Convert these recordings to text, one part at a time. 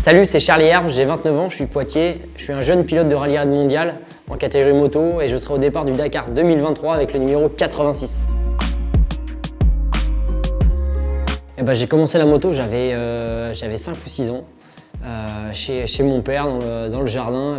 Salut, c'est Charlie Herbe, j'ai 29 ans, je suis de Poitiers. Je suis un jeune pilote de rallye raid mondial en catégorie moto et je serai au départ du Dakar 2023 avec le numéro 86. J'ai commencé la moto, j'avais 5 ou 6 ans, chez mon père dans le jardin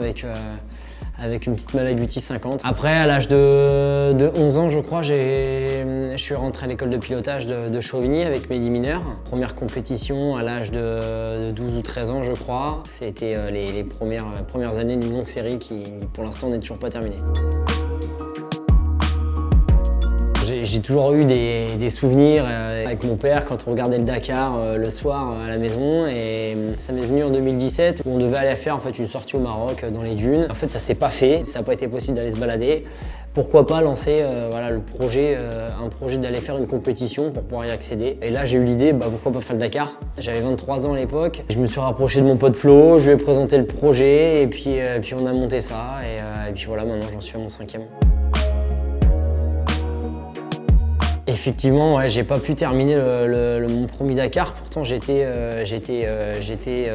avec une petite Malaguti 50. Après, à l'âge de 11 ans, je crois, je suis rentré à l'école de pilotage de Chauvigny avec mes 10 mineurs. Première compétition à l'âge de 12 ou 13 ans, je crois. C'était les premières années d'une longue série qui, pour l'instant, n'est toujours pas terminée. J'ai toujours eu des souvenirs avec mon père quand on regardait le Dakar le soir à la maison, et ça m'est venu en 2017 où on devait aller faire en fait une sortie au Maroc dans les dunes. En fait, ça s'est pas fait, ça n'a pas été possible d'aller se balader. Pourquoi pas lancer un projet d'aller faire une compétition pour pouvoir y accéder. Et là, j'ai eu l'idée, pourquoi pas faire le Dakar. J'avais 23 ans à l'époque. Je me suis rapproché de mon pote Flo, je lui ai présenté le projet et puis on a monté ça. Et puis voilà, maintenant j'en suis à mon 5e. Effectivement, ouais, j'ai pas pu terminer mon premier Dakar. Pourtant, j'étais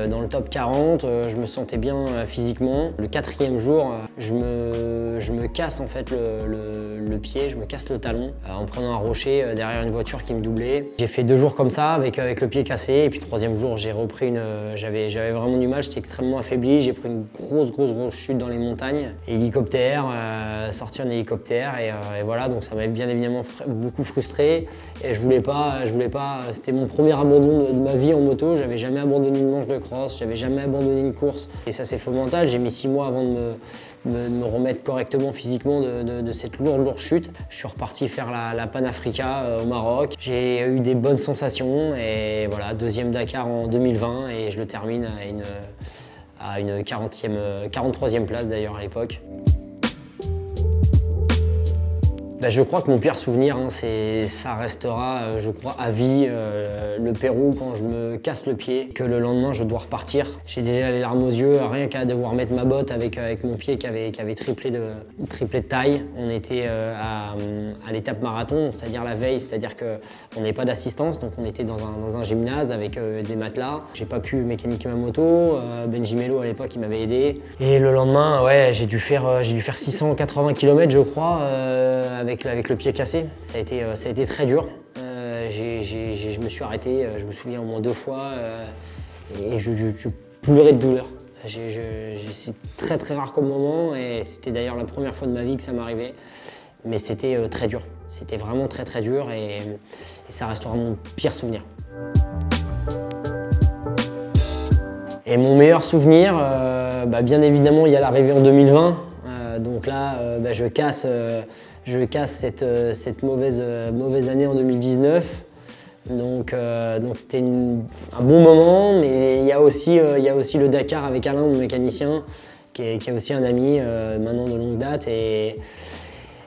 dans le top 40. Je me sentais bien physiquement. Le 4e jour, je me casse en fait le pied, je me casse le talon en prenant un rocher derrière une voiture qui me doublait. J'ai fait 2 jours comme ça avec le pied cassé. Et puis 3e jour, j'ai repris j'avais vraiment du mal. J'étais extrêmement affaibli. J'ai pris une grosse chute dans les montagnes. Hélicoptère, sorti en hélicoptère et voilà. Donc ça m'avait bien évidemment beaucoup frustré. Et je voulais pas, c'était mon premier abandon de ma vie en moto. J'avais jamais abandonné une manche de cross, j'avais jamais abandonné une course. Et ça s'est fait mental. J'ai mis 6 mois avant de me remettre correctement physiquement de cette lourde chute. Je suis reparti faire la Panafrica au Maroc. J'ai eu des bonnes sensations et voilà, 2e Dakar en 2020 et je le termine à une 43e place d'ailleurs à l'époque. Je crois que mon pire souvenir, ça restera, je crois, à vie, le Pérou quand je me casse le pied, que le lendemain je dois repartir. J'ai déjà les larmes aux yeux, rien qu'à devoir mettre ma botte avec mon pied qui avait triplé de taille. On était à l'étape marathon, c'est-à-dire la veille, c'est-à-dire qu'on n'avait pas d'assistance, donc on était dans un gymnase avec des matelas. J'ai pas pu mécaniquer ma moto, Benji Mello à l'époque il m'avait aidé. Et le lendemain, ouais, j'ai dû faire 680 km je crois, avec le pied cassé. Ça a été très dur. Je me suis arrêté, je me souviens au moins 2 fois, et je pleurais de douleur. C'est très rare comme moment, et c'était d'ailleurs la première fois de ma vie que ça m'arrivait. Mais c'était très dur. C'était vraiment très dur, et ça restera mon pire souvenir. Et mon meilleur souvenir, bien évidemment, il y a l'arrivée en 2020. Donc là, je casse cette mauvaise année en 2019. Donc c'était un bon moment, mais il y a aussi le Dakar avec Alain, mon mécanicien, qui est aussi un ami maintenant de longue date et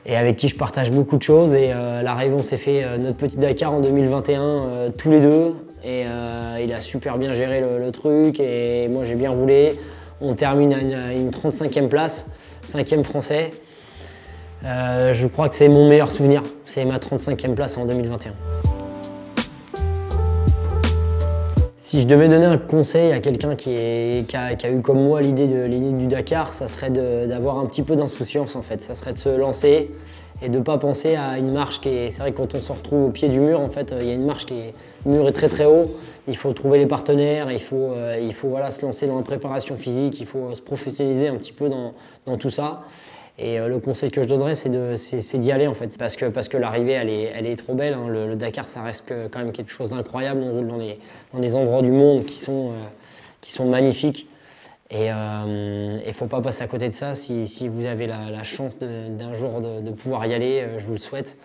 avec qui je partage beaucoup de choses. Et l'arrivée, on s'est fait notre petit Dakar en 2021 tous les deux. Et il a super bien géré le truc et moi j'ai bien roulé. On termine à une 35e place, 5e français. Je crois que c'est mon meilleur souvenir, c'est ma 35e place en 2021. Si je devais donner un conseil à quelqu'un qui a eu comme moi l'idée du Dakar, ça serait d'avoir un petit peu d'insouciance en fait. Ça serait de se lancer et de ne pas penser à une marche qui est... C'est vrai que quand on se retrouve au pied du mur, en fait, il y a une marche le mur est très haut. Il faut trouver les partenaires, il faut se lancer dans la préparation physique, il faut se professionnaliser un petit peu dans tout ça. Et le conseil que je donnerais, c'est d'y aller en fait, parce que l'arrivée, elle est trop belle. Hein. Le Dakar, ça reste quand même quelque chose d'incroyable. On roule dans des endroits du monde qui sont magnifiques. Et il ne faut pas passer à côté de ça. Si vous avez la chance d'un jour de pouvoir y aller, je vous le souhaite.